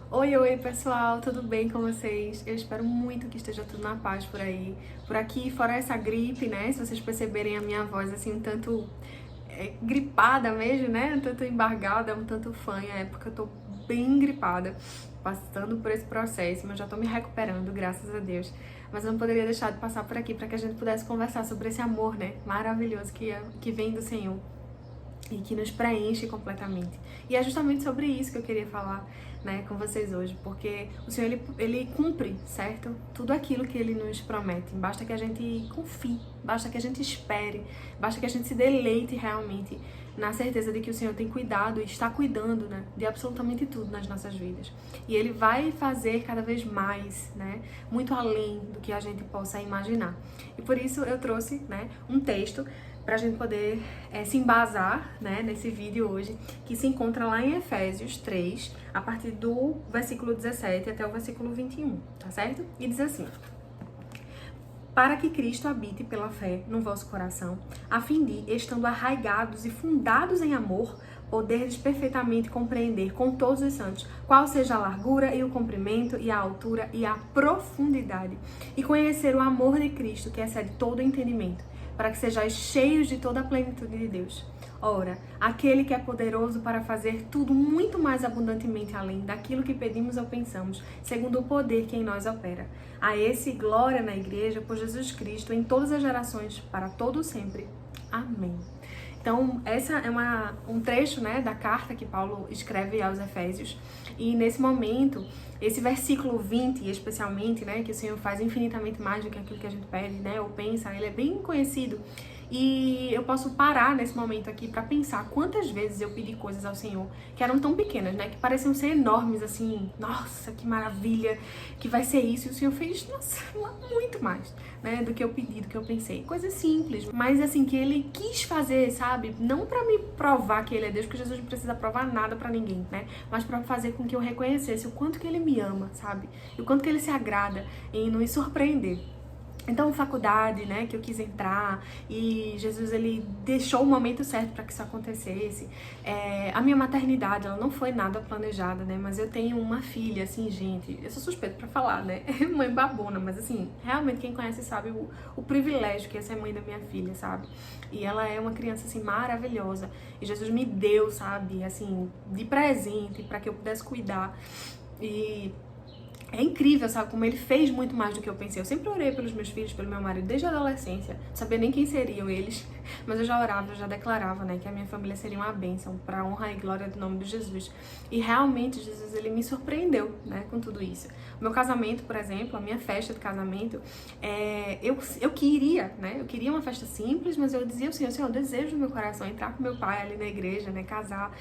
Oi, pessoal, tudo bem com vocês? Eu espero muito que esteja tudo na paz por aí. Por aqui, fora essa gripe, né? Se vocês perceberem a minha voz assim, um tanto gripada mesmo, né? Um tanto embargada, um tanto fanha, é porque eu tô bem gripada, passando por esse processo, mas já tô me recuperando, graças a Deus. Mas eu não poderia deixar de passar por aqui para que a gente pudesse conversar sobre esse amor, né? Maravilhoso que vem do Senhor e que nos preenche completamente. E é justamente sobre isso que eu queria falar, né, com vocês hoje, porque o Senhor, ele cumpre, certo? Tudo aquilo que Ele nos promete. Basta que a gente confie, basta que a gente espere, basta que a gente se deleite realmente na certeza de que o Senhor tem cuidado e está cuidando, né, de absolutamente tudo nas nossas vidas. E Ele vai fazer cada vez mais, né, muito além do que a gente possa imaginar. E por isso eu trouxe, né, um texto para a gente poder se embasar, né, nesse vídeo hoje, que se encontra lá em Efésios 3, a partir do versículo 17 até o versículo 21, tá certo? E diz assim: para que Cristo habite pela fé no vosso coração, a fim de, estando arraigados e fundados em amor, poderes perfeitamente compreender com todos os santos qual seja a largura e o comprimento e a altura e a profundidade, e conhecer o amor de Cristo que excede todo o entendimento, para que sejais cheios de toda a plenitude de Deus. Ora, aquele que é poderoso para fazer tudo muito mais abundantemente além daquilo que pedimos ou pensamos, segundo o poder que em nós opera. A esse glória na igreja por Jesus Cristo em todas as gerações, para todo sempre. Amém. Então, essa é um trecho, né, da carta que Paulo escreve aos Efésios. E nesse momento, esse versículo 20, especialmente, né, que o Senhor faz infinitamente mais do que aquilo que a gente pede, né, ou pensa, ele é bem conhecido. E eu posso parar nesse momento aqui para pensar quantas vezes eu pedi coisas ao Senhor que eram tão pequenas, né, que pareciam ser enormes, assim, nossa, que maravilha, que vai ser isso. E o Senhor fez, nossa, muito mais, né, do que eu pedi, do que eu pensei. Coisas simples, mas assim, que Ele quis fazer, sabe? Não para me provar que Ele é Deus, porque Jesus não precisa provar nada para ninguém, né, mas para fazer com que eu reconhecesse o quanto que Ele me ama, sabe? E o quanto que Ele se agrada em nos surpreender. Então, faculdade, né, que eu quis entrar, e Jesus, ele deixou o momento certo para que isso acontecesse. A minha maternidade, ela não foi nada planejada, né, mas eu tenho uma filha, assim, gente, eu sou suspeita para falar, né, mãe babona, mas assim, realmente quem conhece sabe o privilégio que é ser mãe da minha filha, sabe? E ela é uma criança, assim, maravilhosa, e Jesus me deu, sabe, assim, de presente para que eu pudesse cuidar. E é incrível, sabe, como ele fez muito mais do que eu pensei. Eu sempre orei pelos meus filhos, pelo meu marido, desde a adolescência. Não sabia nem quem seriam eles, mas eu já orava, eu já declarava, né, que a minha família seria uma bênção para a honra e glória do nome de Jesus. E realmente, Jesus, ele me surpreendeu, né, com tudo isso. O meu casamento, por exemplo, a minha festa de casamento, eu queria, né, eu queria uma festa simples, mas eu dizia ao Senhor, Senhor, eu desejo no meu coração entrar com meu pai ali na igreja, né, casar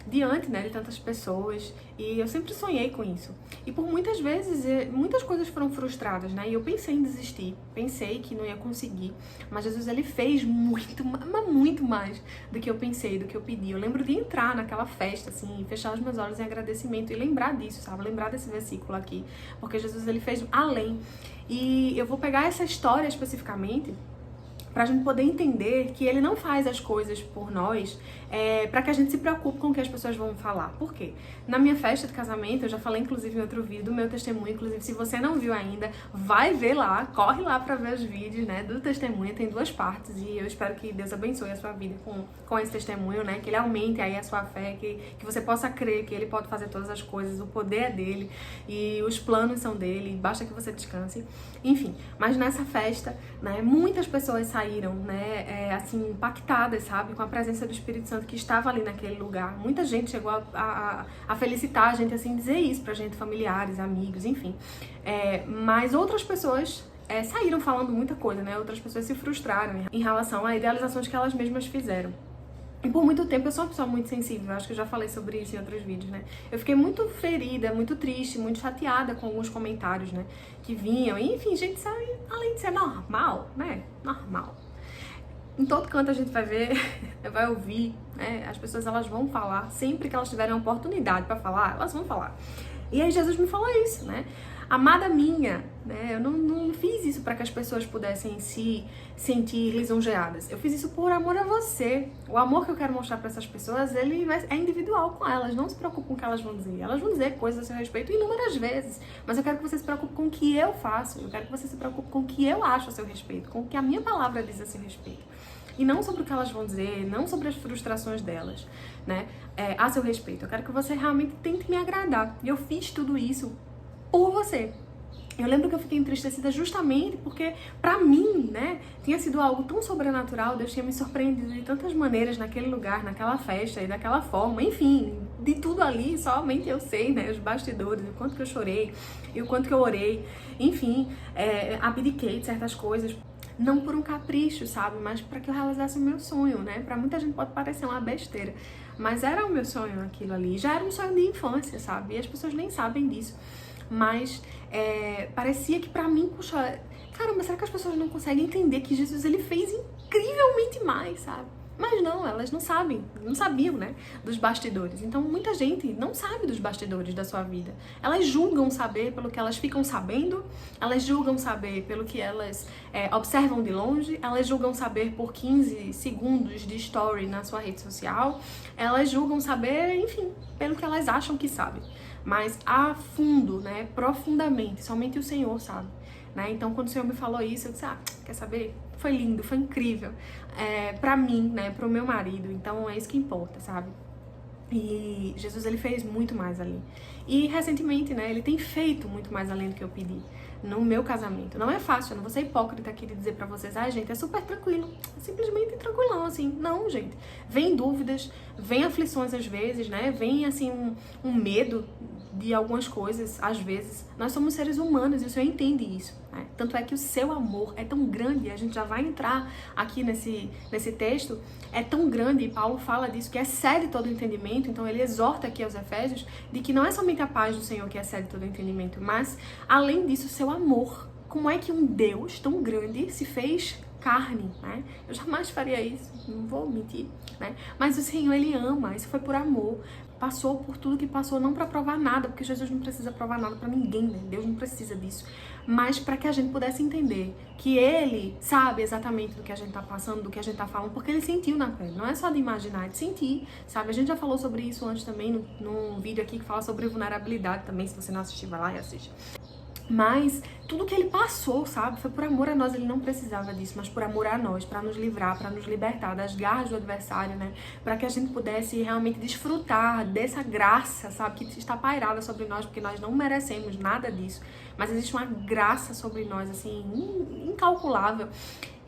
diante, né, de tantas pessoas. E eu sempre sonhei com isso. E por muitas vezes, muitas coisas foram frustradas, né? E eu pensei em desistir, pensei que não ia conseguir. Mas Jesus, ele fez muito mais do que eu pensei, do que eu pedi. Eu lembro de entrar naquela festa, assim, fechar os meus olhos em agradecimento e lembrar disso, sabe? Lembrar desse versículo aqui. Porque Jesus, ele fez além. E eu vou pegar essa história especificamente pra gente poder entender que ele não faz as coisas por nós pra que a gente se preocupe com o que as pessoas vão falar. Por quê? Na minha festa de casamento, eu já falei inclusive em outro vídeo do meu testemunho, inclusive se você não viu ainda, vai ver lá, corre lá pra ver os vídeos, né, do testemunho, tem 2 partes e eu espero que Deus abençoe a sua vida com esse testemunho, né, que ele aumente aí a sua fé, que você possa crer que ele pode fazer todas as coisas, o poder é dele e os planos são dele, basta que você descanse. Enfim, mas nessa festa, né, muitas pessoas saíram, né, assim, impactadas, sabe, com a presença do Espírito Santo que estava ali naquele lugar. Muita gente chegou a felicitar a gente, assim, dizer isso pra gente, familiares, amigos, enfim. Mas outras pessoas saíram falando muita coisa, né, outras pessoas se frustraram em relação a idealizações que elas mesmas fizeram. E por muito tempo eu sou uma pessoa muito sensível, acho que eu já falei sobre isso em outros vídeos, né? Eu fiquei muito ferida, muito triste, muito chateada com alguns comentários, né? Que vinham, e, enfim, gente, sabe, além de ser normal, né? Normal. Em todo canto a gente vai ver, vai ouvir, né? As pessoas, elas vão falar, sempre que elas tiverem a oportunidade pra falar, elas vão falar. E aí Jesus me falou isso, né? Amada minha, né? Eu não fiz isso para que as pessoas pudessem se sentir lisonjeadas. Eu fiz isso por amor a você. O amor que eu quero mostrar para essas pessoas, ele é individual com elas. Não se preocupe com o que elas vão dizer. Elas vão dizer coisas a seu respeito inúmeras vezes. Mas eu quero que você se preocupe com o que eu faço. Eu quero que você se preocupe com o que eu acho a seu respeito. Com o que a minha palavra diz a seu respeito. E não sobre o que elas vão dizer, não sobre as frustrações delas, né? A seu respeito. Eu quero que você realmente tente me agradar. E eu fiz tudo isso por você. Eu lembro que eu fiquei entristecida justamente porque, pra mim, né, tinha sido algo tão sobrenatural, Deus tinha me surpreendido de tantas maneiras naquele lugar, naquela festa e daquela forma, enfim, de tudo ali, somente eu sei, né, os bastidores, o quanto que eu chorei e o quanto que eu orei, enfim, abdiquei de certas coisas, não por um capricho, sabe, mas para que eu realizasse o meu sonho, né, pra muita gente pode parecer uma besteira, mas era o meu sonho aquilo ali, já era um sonho de infância, sabe, e as pessoas nem sabem disso. Mas parecia que pra mim, puxa, caramba, será que as pessoas não conseguem entender que Jesus, ele fez incrivelmente mais, sabe? Mas não, elas não sabem, não sabiam, né, dos bastidores. Então, muita gente não sabe dos bastidores da sua vida. Elas julgam saber pelo que elas ficam sabendo, elas julgam saber pelo que elas observam de longe, elas julgam saber por 15 segundos de story na sua rede social, elas julgam saber, enfim, pelo que elas acham que sabem. Mas a fundo, né, profundamente, somente o Senhor sabe, né? Então, quando o Senhor me falou isso, eu disse, quer saber? Foi lindo, foi incrível, pra mim, né, pro meu marido, então é isso que importa, sabe? E Jesus, ele fez muito mais ali. E recentemente, né, ele tem feito muito mais além do que eu pedi no meu casamento. Não é fácil, eu não vou ser hipócrita aqui de dizer pra vocês, gente, é super tranquilo, é simplesmente tranquilão, assim. Não, gente, vem dúvidas, vem aflições às vezes, né, vem, assim, um medo de algumas coisas, às vezes. Nós somos seres humanos e o Senhor entende isso, né? Tanto é que o seu amor é tão grande, a gente já vai entrar aqui nesse texto, é tão grande, e Paulo fala disso, que excede todo o entendimento, então ele exorta aqui aos Efésios, de que não é somente a paz do Senhor que excede todo o entendimento, mas, além disso, o seu amor. Como é que um Deus tão grande se fez carne, né? Eu jamais faria isso, não vou mentir, né? Mas o Senhor, ele ama, isso foi por amor. Passou por tudo que passou, não para provar nada, porque Jesus não precisa provar nada para ninguém, né? Deus não precisa disso. Mas para que a gente pudesse entender que ele sabe exatamente do que a gente tá passando, do que a gente tá falando, porque ele sentiu na pele. Não é só de imaginar, é de sentir, sabe? A gente já falou sobre isso antes também, num vídeo aqui que fala sobre vulnerabilidade também, se você não assistiu, vai lá e assiste. Mas tudo que ele passou, sabe, foi por amor a nós, ele não precisava disso, mas por amor a nós, para nos livrar, para nos libertar das garras do adversário, né, para que a gente pudesse realmente desfrutar dessa graça, sabe, que está pairada sobre nós, porque nós não merecemos nada disso, mas existe uma graça sobre nós, assim, incalculável,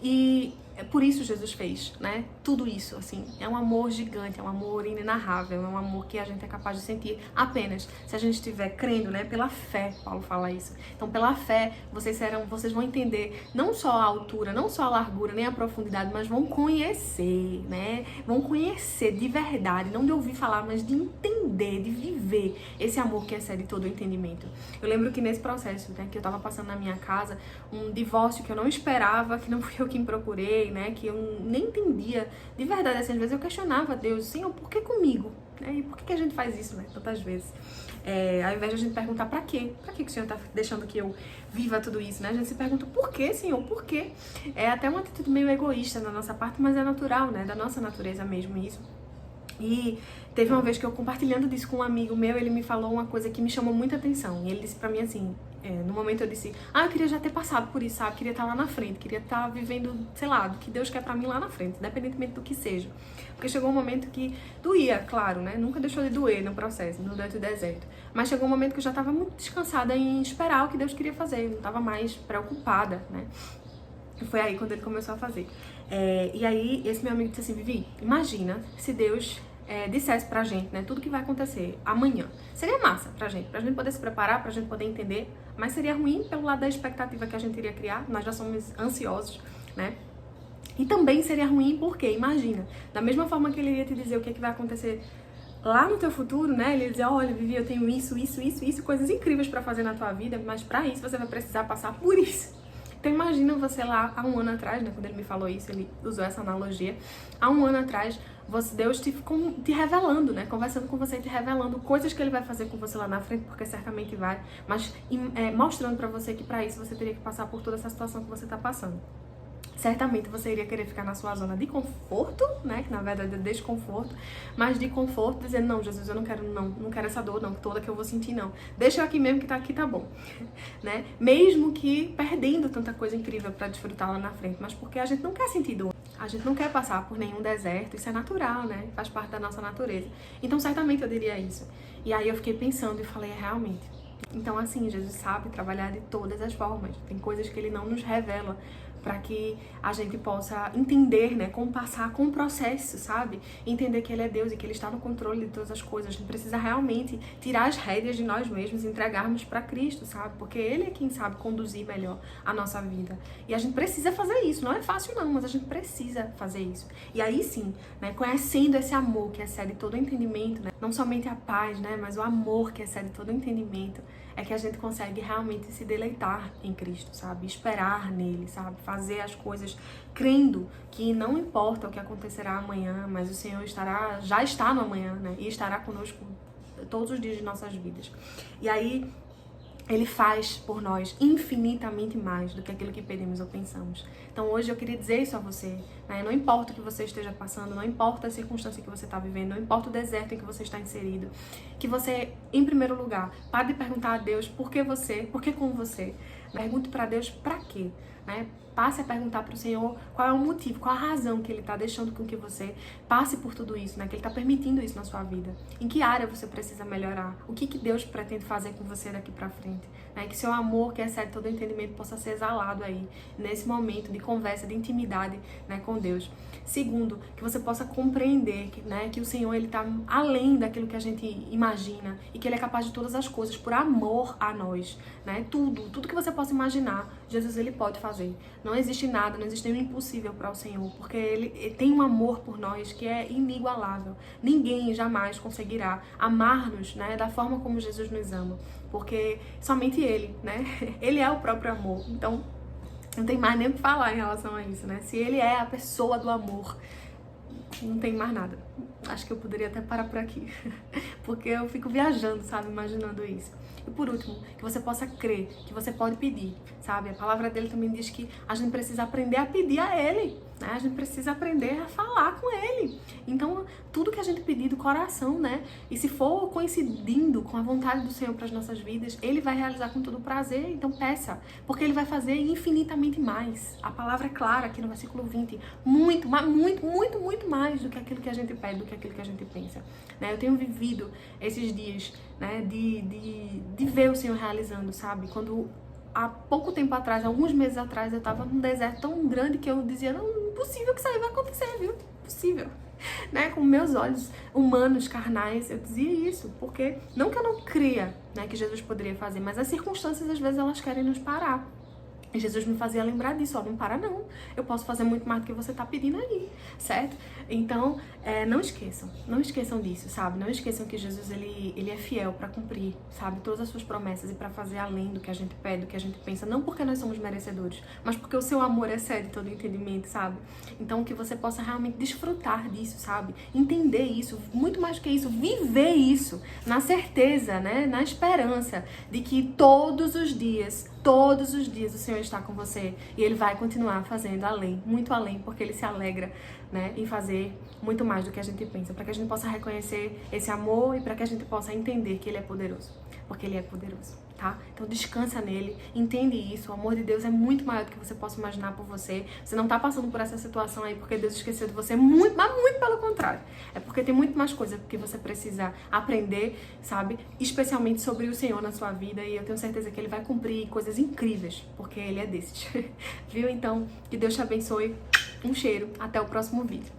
e é por isso Jesus fez, né? Tudo isso, assim, é um amor gigante, é um amor inenarrável, é um amor que a gente é capaz de sentir apenas se a gente estiver crendo, né? Pela fé, Paulo fala isso. Então, pela fé, vocês vão entender não só a altura, não só a largura, nem a profundidade, mas vão conhecer, né? Vão conhecer de verdade, não de ouvir falar, mas de entender, de viver esse amor que excede todo o entendimento. Eu lembro que nesse processo, né, que eu tava passando na minha casa, um divórcio que eu não esperava, que não fui eu quem procurei, né, que eu nem entendia, de verdade, assim, às vezes eu questionava a Deus, Senhor, por que comigo? E por que a gente faz isso, né, tantas vezes? Ao invés de a gente perguntar pra quê? Pra que o Senhor tá deixando que eu viva tudo isso, né? A gente se pergunta, por quê, Senhor? Por quê? É até uma atitude meio egoísta da nossa parte, mas é natural, né, da nossa natureza mesmo isso. E teve uma vez que eu compartilhando disso com um amigo meu, ele me falou uma coisa que me chamou muita atenção. E ele disse pra mim assim, no momento eu disse, eu queria já ter passado por isso, sabe? Queria estar lá na frente, queria estar vivendo, sei lá, do que Deus quer pra mim lá na frente, independentemente do que seja. Porque chegou um momento que doía, claro, né? Nunca deixou de doer no processo, no deserto. Mas chegou um momento que eu já tava muito descansada em esperar o que Deus queria fazer. Eu não tava mais preocupada, né? E foi aí quando ele começou a fazer. E aí, esse meu amigo disse assim, Vivi, imagina se Deus dissesse pra gente, né, tudo que vai acontecer amanhã. Seria massa pra gente poder se preparar, pra gente poder entender, mas seria ruim pelo lado da expectativa que a gente iria criar, nós já somos ansiosos, né? E também seria ruim porque, imagina, da mesma forma que ele iria te dizer o que é que vai acontecer lá no teu futuro, né, ele ia dizer, olha, Vivi, eu tenho isso, coisas incríveis pra fazer na tua vida, mas pra isso você vai precisar passar por isso. Então imagina você lá há um ano atrás, né, quando ele me falou isso, ele usou essa analogia, há um ano atrás, Deus te revelando, né, conversando com você e te revelando coisas que ele vai fazer com você lá na frente, porque certamente vai, mas mostrando pra você que pra isso você teria que passar por toda essa situação que você tá passando. Certamente você iria querer ficar na sua zona de conforto, né, que na verdade é desconforto, mas de conforto, dizendo, não, Jesus, eu não quero essa dor, não, toda que eu vou sentir, não. Deixa eu aqui mesmo que tá aqui, tá bom, né? Mesmo que perdendo tanta coisa incrível pra desfrutar lá na frente, mas porque a gente não quer sentir dor, a gente não quer passar por nenhum deserto, isso é natural, né? Faz parte da nossa natureza. Então, certamente eu diria isso. E aí eu fiquei pensando e falei, realmente. Então, assim, Jesus sabe trabalhar de todas as formas. Tem coisas que ele não nos revela para que a gente possa entender, né, como passar com o processo, sabe? Entender que ele é Deus e que ele está no controle de todas as coisas. A gente precisa realmente tirar as rédeas de nós mesmos e entregarmos para Cristo, sabe? Porque ele é quem sabe conduzir melhor a nossa vida. E a gente precisa fazer isso. Não é fácil não, mas a gente precisa fazer isso. E aí sim, né, conhecendo esse amor que excede todo o entendimento, né, não somente a paz, né, mas o amor que excede todo o entendimento, é que a gente consegue realmente se deleitar em Cristo, sabe? Esperar nele, sabe? Fazer as coisas crendo que não importa o que acontecerá amanhã, mas o Senhor já está no amanhã, né? E estará conosco todos os dias de nossas vidas. E aí, ele faz por nós infinitamente mais do que aquilo que pedimos ou pensamos. Então hoje eu queria dizer isso a você, né? Não importa o que você esteja passando, não importa a circunstância que você está vivendo, não importa o deserto em que você está inserido, que você, em primeiro lugar, pare de perguntar a Deus por que com você. Pergunte para Deus para quê, né? Passe a perguntar para o Senhor qual é o motivo, qual a razão que Ele está deixando com que você passe por tudo isso, né? Que Ele está permitindo isso na sua vida. Em que área você precisa melhorar? O que Deus pretende fazer com você daqui para frente? Né? Que seu amor, que excede todo o entendimento, possa ser exalado aí, nesse momento de conversa, de intimidade, né, com Deus. Segundo, que você possa compreender que, né, que o Senhor ele está além daquilo que a gente imagina e que Ele é capaz de todas as coisas por amor a nós. Né? Tudo que você possa imaginar, Jesus ele pode fazer. Não existe nada, não existe nenhum impossível para o Senhor, porque ele tem um amor por nós que é inigualável. Ninguém jamais conseguirá amar-nos, né, da forma como Jesus nos ama, porque somente Ele, né? Ele é o próprio amor. Então, não tem mais nem o que falar em relação a isso, né? Se Ele é a pessoa do amor, não tem mais nada. Acho que eu poderia até parar por aqui, porque eu fico viajando, sabe, imaginando isso. E por último, que você possa crer, que você pode pedir, sabe? A palavra dele também diz que a gente precisa aprender a pedir a Ele, né? A gente precisa aprender a falar com Ele. Então, tudo que a gente pedir do coração, né? E se for coincidindo com a vontade do Senhor para as nossas vidas, Ele vai realizar com todo prazer. Então, peça, porque Ele vai fazer infinitamente mais. A palavra é clara aqui no versículo 20. Muito mais do que aquilo que a gente pede, do que aquilo que a gente pensa. Né? Eu tenho vivido esses dias, né, de ver o Senhor realizando, sabe? Quando há pouco tempo atrás, alguns meses atrás, eu tava num deserto tão grande que eu dizia, não, impossível que isso aí vai acontecer, viu? Impossível. Né? Com meus olhos humanos, carnais, eu dizia isso, porque não que eu não cria, né, que Jesus poderia fazer, mas as circunstâncias às vezes elas querem nos parar. E Jesus me fazia lembrar disso, ó, não para não, eu posso fazer muito mais do que você tá pedindo aí, certo? Então, não esqueçam disso, sabe? Não esqueçam que Jesus, ele é fiel pra cumprir, sabe? Todas as suas promessas e pra fazer além do que a gente pede, do que a gente pensa, não porque nós somos merecedores, mas porque o seu amor excede todo entendimento, sabe? Então, que você possa realmente desfrutar disso, sabe? Entender isso, muito mais do que isso, viver isso, na certeza, né? Na esperança de que todos os dias o Senhor está com você e Ele vai continuar fazendo além, muito além, porque Ele se alegra, né, em fazer muito mais do que a gente pensa, para que a gente possa reconhecer esse amor e para que a gente possa entender que Ele é poderoso, porque Ele é poderoso, tá? Então descansa nele, entende isso, o amor de Deus é muito maior do que você possa imaginar por você. Você não tá passando por essa situação aí porque Deus esqueceu de você, muito, mas muito pelo contrário. É porque tem muito mais coisa que você precisa aprender, sabe? Especialmente sobre o Senhor na sua vida, e eu tenho certeza que Ele vai cumprir coisas incríveis, porque Ele é desses. Viu? Então, que Deus te abençoe. Um cheiro. Até o próximo vídeo.